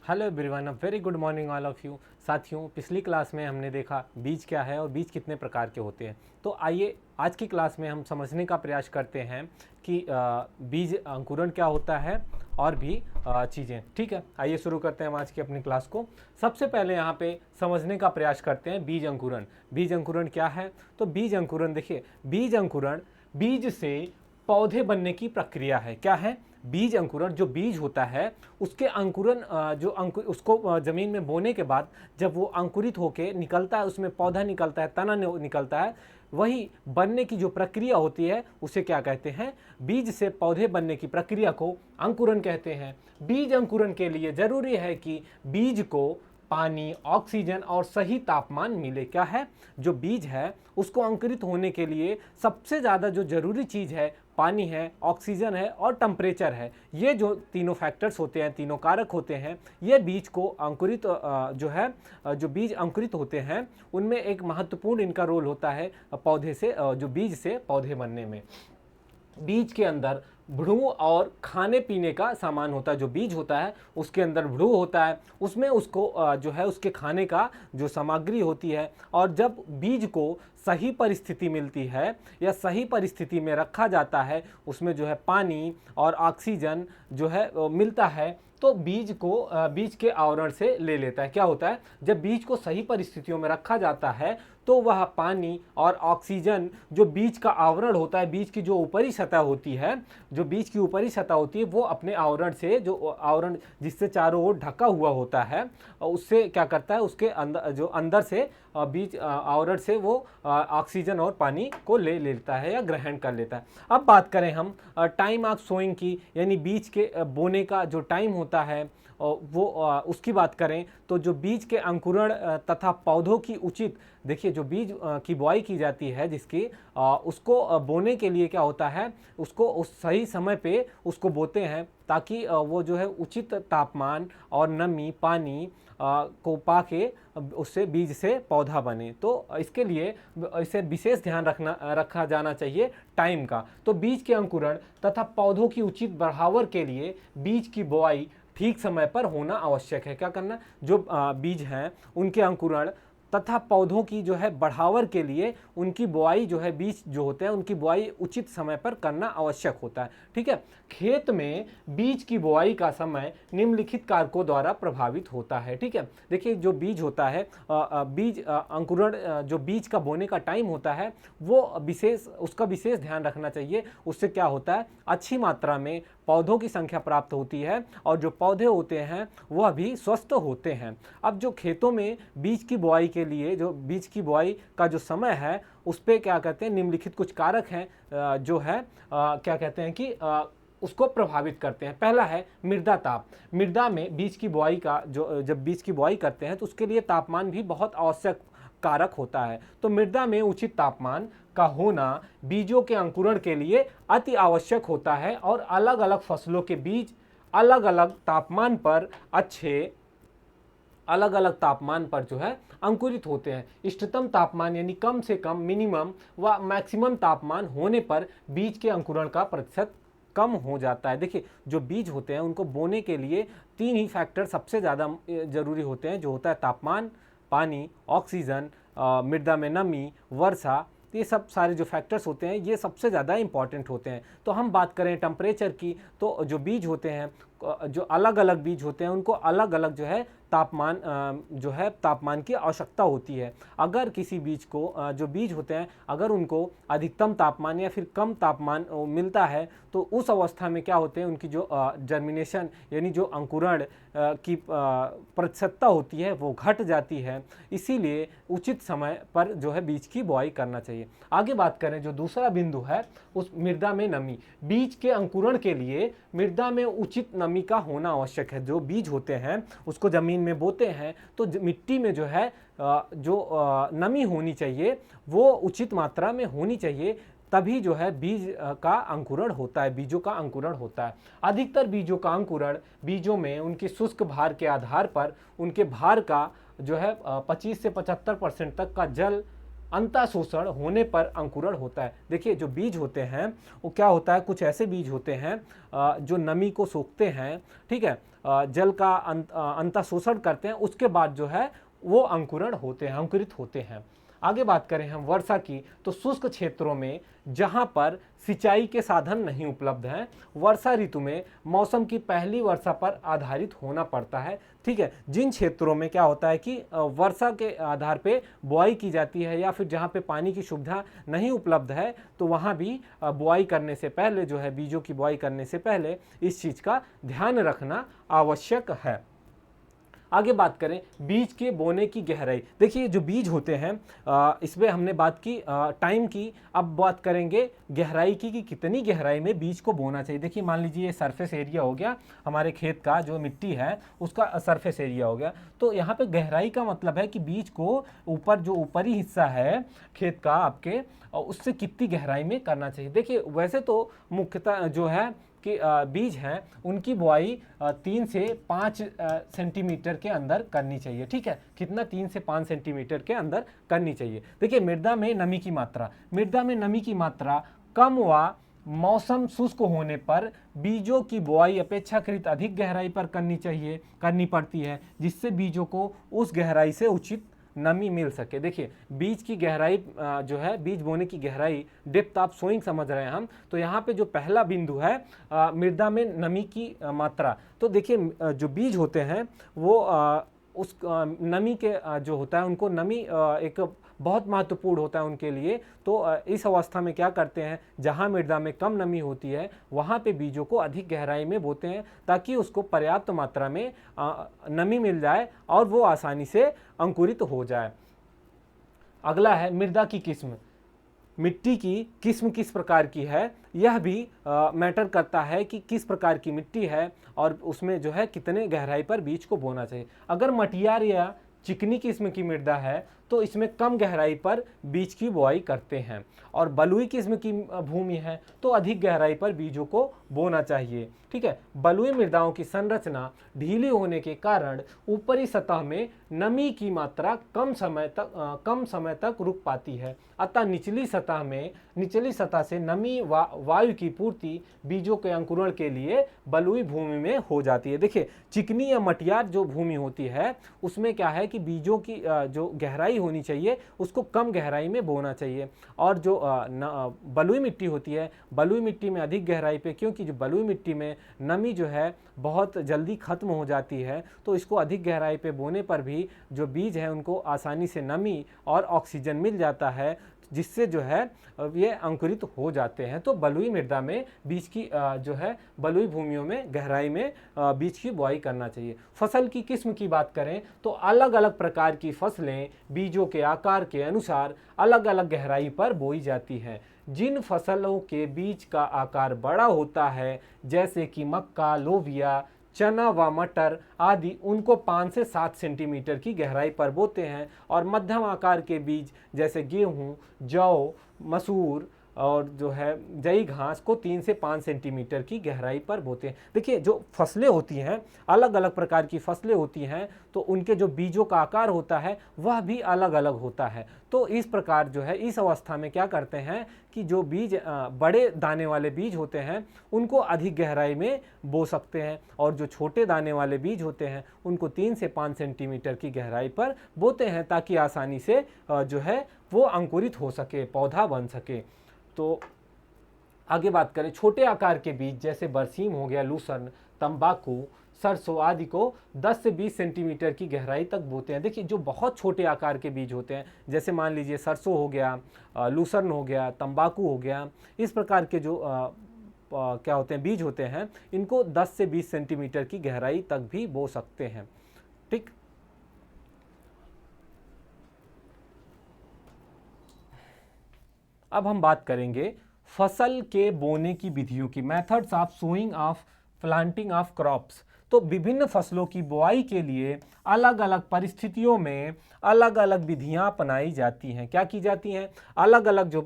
Hello everyone, a very good morning all of you. साथियों, पिछली class में हमने देखा बीज क्या है और बीज कितने प्रकार के होते हैं। तो आइए आज की क्लास में हम समझने का प्रयास करते हैं कि बीज अंकुरण क्या होता है और भी चीज़ें। ठीक है, आइए शुरू करते हैं हम आज की अपनी क्लास को। सबसे पहले यहाँ पे समझने का प्रयास करते हैं बीज अंकुरण। बीज अंकुरण क्या है? तो बीज अंकुरण देखिए, बीज अंकुरण बीज से पौधे बनने की प्रक्रिया है। क्या है? बीज अंकुरण। जो बीज होता है उसके अंकुरण उसको जमीन में बोने के बाद जब वो अंकुरित होके निकलता है, उसमें पौधा निकलता है, तना निकलता है, वही बनने की जो प्रक्रिया होती है उसे क्या कहते हैं? बीज से पौधे बनने की प्रक्रिया को अंकुरण कहते हैं। बीज अंकुरण के लिए जरूरी है कि बीज को पानी, ऑक्सीजन और सही तापमान मिले। क्या है? जो बीज है उसको अंकुरित होने के लिए सबसे ज़्यादा जो जरूरी चीज़ है पानी है, ऑक्सीजन है और टेम्परेचर है। ये जो तीनों फैक्टर्स होते हैं, तीनों कारक होते हैं, ये बीज को अंकुरित जो बीज अंकुरित होते हैं उनमें एक महत्वपूर्ण इनका रोल होता है पौधे से जो बीज से पौधे बनने में। बीज के अंदर भ्रूण और खाने पीने का सामान होता है। जो बीज होता है उसके अंदर भ्रूण होता है, उसमें उसको जो है उसके खाने का जो सामग्री होती है। और जब बीज को सही परिस्थिति मिलती है या सही परिस्थिति में रखा जाता है, उसमें जो है पानी और ऑक्सीजन जो है मिलता है, तो बीज को बीज के आवरण से ले लेता है। क्या होता है? जब बीज को सही परिस्थितियों में रखा जाता है तो वह पानी और ऑक्सीजन जो बीज का आवरण होता है, बीज की जो ऊपरी सतह होती है, जो बीज की ऊपरी सतह होती है, वो अपने आवरण से, जो आवरण जिससे चारों ओर ढका हुआ होता है, उससे क्या करता है? उसके अंदर जो अंदर से बीज आवरण से वो ऑक्सीजन और पानी को ले लेता है या ग्रहण कर लेता है। अब बात करें हम टाइम ऑफ सोइंग की, यानी बीज के बोने का जो टाइम होता है वो उसकी बात करें तो जो बीज के अंकुरण तथा पौधों की उचित, देखिए जो बीज की बुआई की जाती है जिसकी उसको बोने के लिए क्या होता है, उसको उस सही समय पे उसको बोते हैं ताकि वो जो है उचित तापमान और नमी, पानी को पाके उससे बीज से पौधा बने। तो इसके लिए इसे विशेष ध्यान रखा जाना चाहिए टाइम का। तो बीज के अंकुरण तथा पौधों की उचित बढ़ावर के लिए बीज की बुआई ठीक समय पर होना आवश्यक है। क्या करना? जो बीज हैं उनके अंकुरण तथा पौधों की जो है बढ़ावर के लिए उनकी बुआई जो है, बीज जो होते हैं उनकी बुआई उचित समय पर करना आवश्यक होता है। ठीक है, खेत में बीज की बुआई का समय निम्नलिखित कारकों द्वारा प्रभावित होता है। ठीक है, देखिए जो बीज होता है बीज अंकुरण जो बीज का बोने का टाइम होता है वो उसका विशेष ध्यान रखना चाहिए। उससे क्या होता है? अच्छी मात्रा में पौधों की संख्या प्राप्त होती है और जो पौधे होते हैं वह भी स्वस्थ होते हैं। अब जो खेतों में बीज की बुआई के लिए जो बीज की बुआई का जो समय है उस पर क्या कहते हैं? निम्नलिखित कुछ कारक हैं जो है क्या कहते हैं कि उसको प्रभावित करते हैं। पहला है मृदा ताप। मृदा में बीज की बुआई का जो जब बीज की बुआई करते हैं तो उसके लिए तापमान भी बहुत आवश्यक कारक होता है। तो मृदा में उचित तापमान का होना बीजों के अंकुरण के लिए अति आवश्यक होता है और अलग अलग फसलों के बीज अलग अलग तापमान पर अलग अलग तापमान पर जो है अंकुरित होते हैं। इष्टतम तापमान यानी कम से कम, मिनिमम व मैक्सिमम तापमान होने पर बीज के अंकुरण का प्रतिशत कम हो जाता है। देखिए जो बीज होते हैं उनको बोने के लिए तीन ही फैक्टर सबसे ज़्यादा जरूरी होते हैं, जो होता है तापमान, पानी, ऑक्सीजन, मृदा में नमी, वर्षा। ये सब सारे जो फैक्टर्स होते हैं ये सबसे ज़्यादा इंपॉर्टेंट होते हैं। तो हम बात करें टेम्परेचर की, तो जो बीज होते हैं, जो अलग अलग बीज होते हैं उनको अलग अलग जो है तापमान की आवश्यकता होती है। अगर किसी बीज को जो बीज होते हैं अगर उनको अधिकतम तापमान या फिर कम तापमान मिलता है तो उस अवस्था में क्या होते हैं, उनकी जो जर्मिनेशन यानी जो अंकुरण की प्रतिशतता होती है वो घट जाती है। इसीलिए उचित समय पर जो है बीज की बुआई करना चाहिए। आगे बात करें जो दूसरा बिंदु है उस मृदा में नमी। बीज के अंकुरण के लिए मृदा में उचित नमी का होना आवश्यक है। जो बीज होते हैं उसको जमीन में बोते हैं तो मिट्टी में जो है जो नमी होनी चाहिए वो उचित मात्रा में होनी चाहिए, तभी जो है बीज का अंकुरण होता है, बीजों का अंकुरण होता है। अधिकतर बीजों का अंकुरण बीजों में उनके शुष्क भार के आधार पर उनके भार का जो है 25 से 75% तक का जल अंतःशोषण होने पर अंकुरण होता है। देखिए जो बीज होते हैं वो क्या होता है, कुछ ऐसे बीज होते हैं जो नमी को सोखते हैं, ठीक है, जल का अंतःशोषण करते हैं, उसके बाद जो है वो अंकुरण होते हैं, अंकुरित होते हैं। आगे बात करें हम वर्षा की, तो शुष्क क्षेत्रों में जहां पर सिंचाई के साधन नहीं उपलब्ध हैं, वर्षा ऋतु में मौसम की पहली वर्षा पर आधारित होना पड़ता है। ठीक है, जिन क्षेत्रों में क्या होता है कि वर्षा के आधार पे बुआई की जाती है या फिर जहां पे पानी की सुविधा नहीं उपलब्ध है, तो वहां भी बुआई करने से पहले जो है, बीजों की बुआई करने से पहले इस चीज़ का ध्यान रखना आवश्यक है। आगे बात करें बीज के बोने की गहराई। देखिए जो बीज होते हैं इसमें हमने बात की टाइम की, अब बात करेंगे गहराई की कि कितनी गहराई में बीज को बोना चाहिए। देखिए मान लीजिए ये सरफेस एरिया हो गया, हमारे खेत का जो मिट्टी है उसका सरफेस एरिया हो गया, तो यहाँ पे गहराई का मतलब है कि बीज को ऊपर जो ऊपरी हिस्सा है खेत का आपके, उससे कितनी गहराई में करना चाहिए। देखिए वैसे तो मुख्यतः जो है कि बीज हैं उनकी बुआई 3 से 5 सेंटीमीटर के अंदर करनी चाहिए। ठीक है, कितना, 3 से 5 सेंटीमीटर के अंदर करनी चाहिए। देखिए मृदा में नमी की मात्रा, मृदा में नमी की मात्रा कम व मौसम शुष्क होने पर बीजों की बुआई अपेक्षाकृत अधिक गहराई पर करनी पड़ती है, जिससे बीजों को उस गहराई से उचित नमी मिल सके। देखिए बीज की गहराई जो है, बीज बोने की गहराई, डेप्थ ऑफ सोइंग समझ रहे हैं हम, तो यहाँ पे जो पहला बिंदु है मृदा में नमी की मात्रा, तो देखिए जो बीज होते हैं वो उस नमी के जो होता है उनको नमी एक बहुत महत्वपूर्ण होता है उनके लिए। तो इस अवस्था में क्या करते हैं, जहाँ मृदा में कम नमी होती है वहाँ पे बीजों को अधिक गहराई में बोते हैं, ताकि उसको पर्याप्त मात्रा में नमी मिल जाए और वो आसानी से अंकुरित हो जाए। अगला है मृदा की किस्म। मिट्टी की किस्म किस प्रकार की है, यह भी मैटर करता है कि किस प्रकार की मिट्टी है और उसमें जो है कितने गहराई पर बीज को बोना चाहिए। अगर मटियार या चिकनी किस्म की मृदा है तो इसमें कम गहराई पर बीज की बुआई करते हैं, और बलुई किस्म की भूमि है तो अधिक गहराई पर बीजों को बोना चाहिए। ठीक है, बलुई मृदाओं की संरचना ढीली होने के कारण ऊपरी सतह में नमी की मात्रा कम समय तक रुक पाती है, अतः निचली सतह से नमी व वायु की पूर्ति बीजों के अंकुरण के लिए बलुई भूमि में हो जाती है। देखिए चिकनी या मटियार जो भूमि होती है उसमें क्या है कि बीजों की जो गहराई होनी चाहिए उसको कम गहराई में बोना चाहिए, और जो बलुई मिट्टी होती है, बलुई मिट्टी में अधिक गहराई पे, क्योंकि जो बलुई मिट्टी में नमी जो है बहुत जल्दी खत्म हो जाती है, तो इसको अधिक गहराई पे बोने पर भी जो बीज है उनको आसानी से नमी और ऑक्सीजन मिल जाता है, जिससे जो है ये अंकुरित हो जाते हैं। तो बलुई मृदा में बीज की जो है बलुई भूमियों में गहराई में बीज की बुआई करना चाहिए। फसल की किस्म की बात करें तो अलग अलग प्रकार की फसलें बीजों के आकार के अनुसार अलग अलग गहराई पर बोई जाती हैं। जिन फसलों के बीज का आकार बड़ा होता है जैसे कि मक्का, लोबिया, चना व मटर आदि, उनको 5 से 7 सेंटीमीटर की गहराई पर बोते हैं, और मध्यम आकार के बीज जैसे गेहूँ, जौ, मसूर और जो है जई घास को 3 से 5 सेंटीमीटर की गहराई पर बोते हैं। देखिए जो फसलें होती हैं, अलग अलग प्रकार की फसलें होती हैं, तो उनके जो बीजों का आकार होता है वह भी अलग अलग होता है। तो इस प्रकार जो है इस अवस्था में क्या करते हैं कि जो बीज बड़े दाने वाले बीज होते हैं उनको अधिक गहराई में बो सकते हैं, और जो छोटे दाने वाले बीज होते हैं उनको 3 से 5 सेंटीमीटर की गहराई पर बोते हैं, ताकि आसानी से जो है वो अंकुरित हो सके, पौधा बन सके। तो आगे बात करें छोटे आकार के बीज जैसे बरसीम हो गया, लूसर्न, तंबाकू, सरसों आदि को 10 से 20 सेंटीमीटर की गहराई तक बोते हैं। देखिए जो बहुत छोटे आकार के बीज होते हैं, जैसे मान लीजिए सरसों हो गया, लूसर्न हो गया, तंबाकू हो गया, इस प्रकार के जो क्या होते हैं बीज होते हैं, इनको 10 से 20 सेंटीमीटर की गहराई तक भी बो सकते हैं। ठीक, अब हम बात करेंगे फसल के बोने की विधियों की, methods of sowing of planting of crops. तो विभिन्न फसलों की बुआई के लिए अलग अलग परिस्थितियों में अलग अलग विधियां अपनाई जाती हैं। क्या की जाती हैं, अलग अलग जो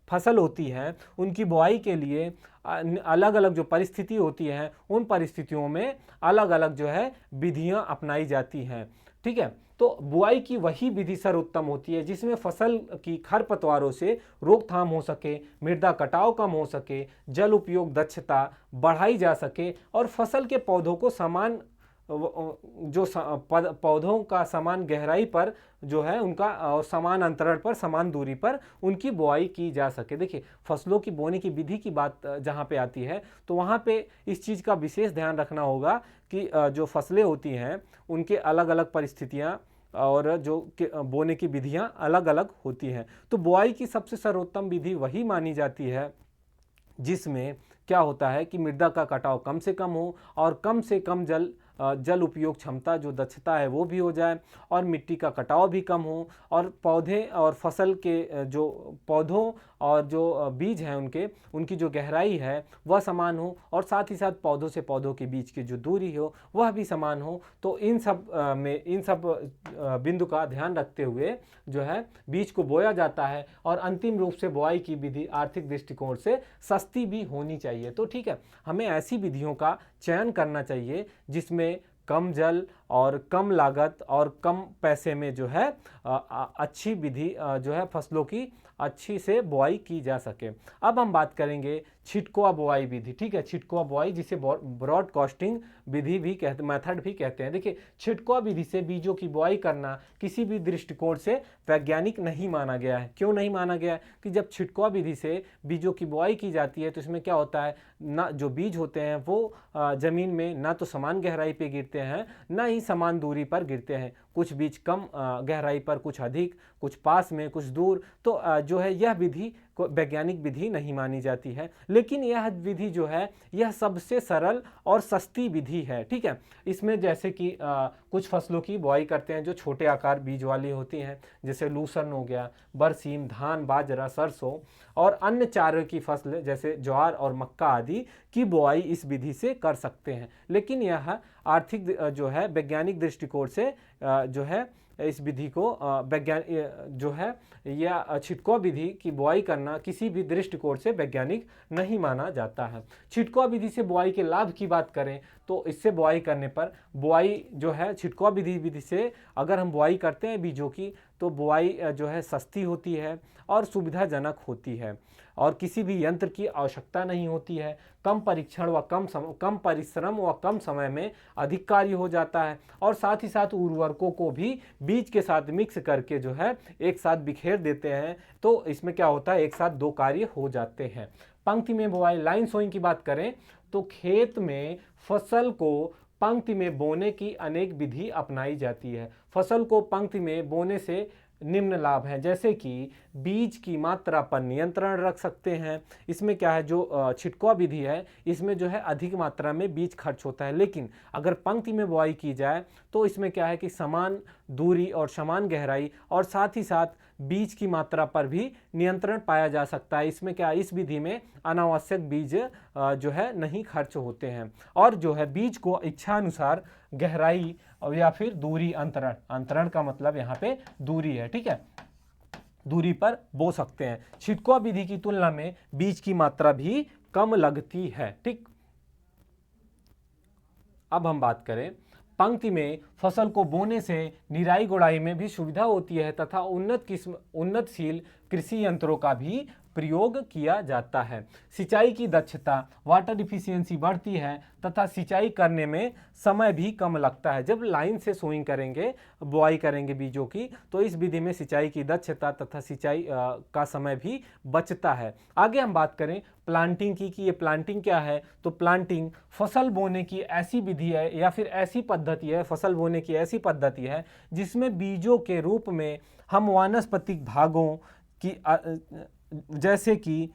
फसल होती है उनकी बुआई के लिए अलग अलग जो परिस्थिति होती है उन परिस्थितियों में अलग अलग जो है विधियां अपनाई जाती हैं। ठीक है, तो बुआई की वही विधि सर्वोत्तम होती है जिसमें फसल की खरपतवारों से रोकथाम हो सके, मृदा कटाव कम हो सके, जल उपयोग दक्षता बढ़ाई जा सके और फसल के पौधों को समान पौधों का समान गहराई पर जो है उनका और समान अंतराल पर समान दूरी पर उनकी बुआई की जा सके। देखिए, फसलों की बोने की विधि की बात जहाँ पे आती है तो वहाँ पे इस चीज़ का विशेष ध्यान रखना होगा कि जो फसलें होती हैं उनके अलग अलग परिस्थितियाँ और जो बोने की विधियाँ अलग अलग होती हैं। तो बुआई की सबसे सर्वोत्तम विधि वही मानी जाती है जिसमें क्या होता है कि मृदा का कटाव कम से कम हो और कम से कम जल उपयोग क्षमता जो दक्षता है वो भी हो जाए और मिट्टी का कटाव भी कम हो और पौधे और फसल के जो पौधों और जो बीज हैं उनकी जो गहराई है वह समान हो और साथ ही साथ पौधों से पौधों के बीच की जो दूरी हो वह भी समान हो। तो इन सब बिंदु का ध्यान रखते हुए जो है बीज को बोया जाता है और अंतिम रूप से बुआई की विधि आर्थिक दृष्टिकोण से सस्ती भी होनी चाहिए। तो ठीक है, हमें ऐसी विधियों का चयन करना चाहिए जिसमें कम जल और कम लागत और कम पैसे में जो है अच्छी विधि जो है फसलों की अच्छी से बुआई की जा सके। अब हम बात करेंगे छिटकुआ बुआई विधि। ठीक है, छिटकुआ बुआई जिसे ब्रॉड कास्टिंग विधि भी मेथड भी कहते हैं। देखिए, छिटकुआ विधि से बीजों की बुआई करना किसी भी दृष्टिकोण से वैज्ञानिक नहीं माना गया है। क्यों नहीं माना गया? कि जब छिटकुआ विधि से बीजों की बुआई की जाती है तो इसमें क्या होता है, ना जो बीज होते हैं वो जमीन में ना तो समान गहराई पे गिरते हैं ना ही समान दूरी पर गिरते हैं। कुछ बीज कम गहराई पर, कुछ अधिक, कुछ पास में, कुछ दूर। तो जो है यह विधि को वैज्ञानिक विधि नहीं मानी जाती है, लेकिन यह विधि जो है यह सबसे सरल और सस्ती विधि है। ठीक है, इसमें जैसे कि कुछ फसलों की बुआई करते हैं जो छोटे आकार बीज वाली होती हैं, जैसे लूसर्न हो गया, बरसीम, धान, बाजरा, सरसों और अन्य चारे की फसल जैसे ज्वार और मक्का आदि की बुआई इस विधि से कर सकते हैं। लेकिन यह आर्थिक जो है वैज्ञानिक दृष्टिकोण से जो है इस विधि को जो है या छिटकुआ विधि की बुआई करना किसी भी दृष्टिकोण से वैज्ञानिक नहीं माना जाता है। छिटकुआ विधि से बुआई के लाभ की बात करें तो इससे बुआई करने पर बुआई जो है छिटकुआ विधि से अगर हम बुआई करते हैं बीजों की तो बुआई जो है सस्ती होती है और सुविधाजनक होती है और किसी भी यंत्र की आवश्यकता नहीं होती है। कम परीक्षण व कम परिश्रम व कम समय में अधिक कार्य हो जाता है और साथ ही साथ उर्वरकों को भी बीज के साथ मिक्स करके जो है एक साथ बिखेर देते हैं। तो इसमें क्या होता है, एक साथ दो कार्य हो जाते हैं। पंक्ति में बुआई, लाइन सोइंग की बात करें तो खेत में फसल को पंक्ति में बोने की अनेक विधि अपनाई जाती है। फसल को पंक्ति में बोने से निम्न लाभ हैं, जैसे कि बीज की मात्रा पर नियंत्रण रख सकते हैं। इसमें क्या है, जो छिटकुआ विधि है इसमें जो है अधिक मात्रा में बीज खर्च होता है, लेकिन अगर पंक्ति में बुआई की जाए तो इसमें क्या है कि समान दूरी और समान गहराई और साथ ही साथ बीज की मात्रा पर भी नियंत्रण पाया जा सकता है। इसमें क्या, इस विधि में अनावश्यक बीज जो है नहीं खर्च होते हैं और जो है बीज को इच्छा अनुसार गहराई या फिर दूरी, अंतरण का मतलब यहाँ पे दूरी है। ठीक है, दूरी पर बो सकते हैं। छिटकुआ विधि की तुलना में बीज की मात्रा भी कम लगती है। ठीक, अब हम बात करें पंक्ति में फसल को बोने से निराई गुड़ाई में भी सुविधा होती है तथा उन्नतशील कृषि यंत्रों का भी प्रयोग किया जाता है। सिंचाई की दक्षता, वाटर इफिशियंसी बढ़ती है तथा सिंचाई करने में समय भी कम लगता है। जब लाइन से सोइंग करेंगे, बुआई करेंगे बीजों की, तो इस विधि में सिंचाई की दक्षता तथा सिंचाई का समय भी बचता है। आगे हम बात करें प्लांटिंग की कि ये प्लांटिंग क्या है, तो प्लांटिंग फसल बोने की ऐसी विधि है या फिर ऐसी पद्धति है, फसल बोने की ऐसी पद्धति है जिसमें बीजों के रूप में हम वानस्पतिक भागों की जैसे कि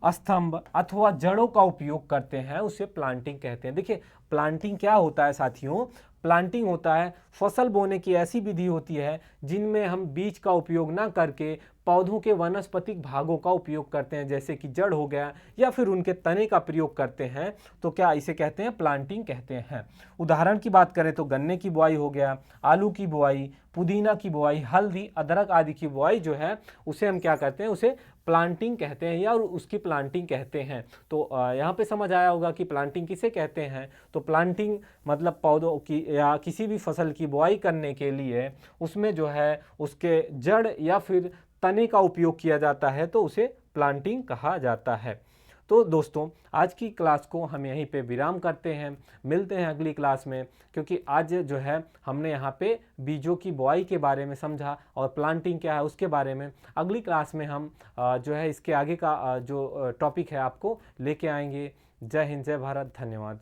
स्तंभ अथवा जड़ों का उपयोग करते हैं, उसे प्लांटिंग कहते हैं। देखिए, प्लांटिंग क्या होता है साथियों, प्लांटिंग होता है फसल बोने की ऐसी विधि होती है जिनमें हम बीज का उपयोग ना करके पौधों के वानस्पतिक भागों का उपयोग करते हैं, जैसे कि जड़ हो गया या फिर उनके तने का प्रयोग करते हैं, तो क्या इसे कहते हैं? प्लांटिंग कहते हैं। उदाहरण की बात करें तो गन्ने की बुआई हो गया, आलू की बुआई, पुदीना की बुआई, हल्दी, अदरक आदि की बुआई जो है उसे हम क्या कहते हैं? उसे प्लांटिंग कहते हैं या उसकी प्लांटिंग कहते हैं। तो यहाँ पे समझ आया होगा कि प्लांटिंग किसे कहते हैं। तो प्लांटिंग मतलब पौधों की या किसी भी फसल की बुआई करने के लिए उसमें जो है उसके जड़ या फिर तने का उपयोग किया जाता है, तो उसे प्लांटिंग कहा जाता है। तो दोस्तों, आज की क्लास को हम यहीं पे विराम करते हैं, मिलते हैं अगली क्लास में, क्योंकि आज जो है हमने यहाँ पे बीजों की बुआई के बारे में समझा और प्लांटिंग क्या है उसके बारे में। अगली क्लास में हम जो है इसके आगे का जो टॉपिक है आपको लेके आएंगे। जय हिंद, जय भारत, धन्यवाद।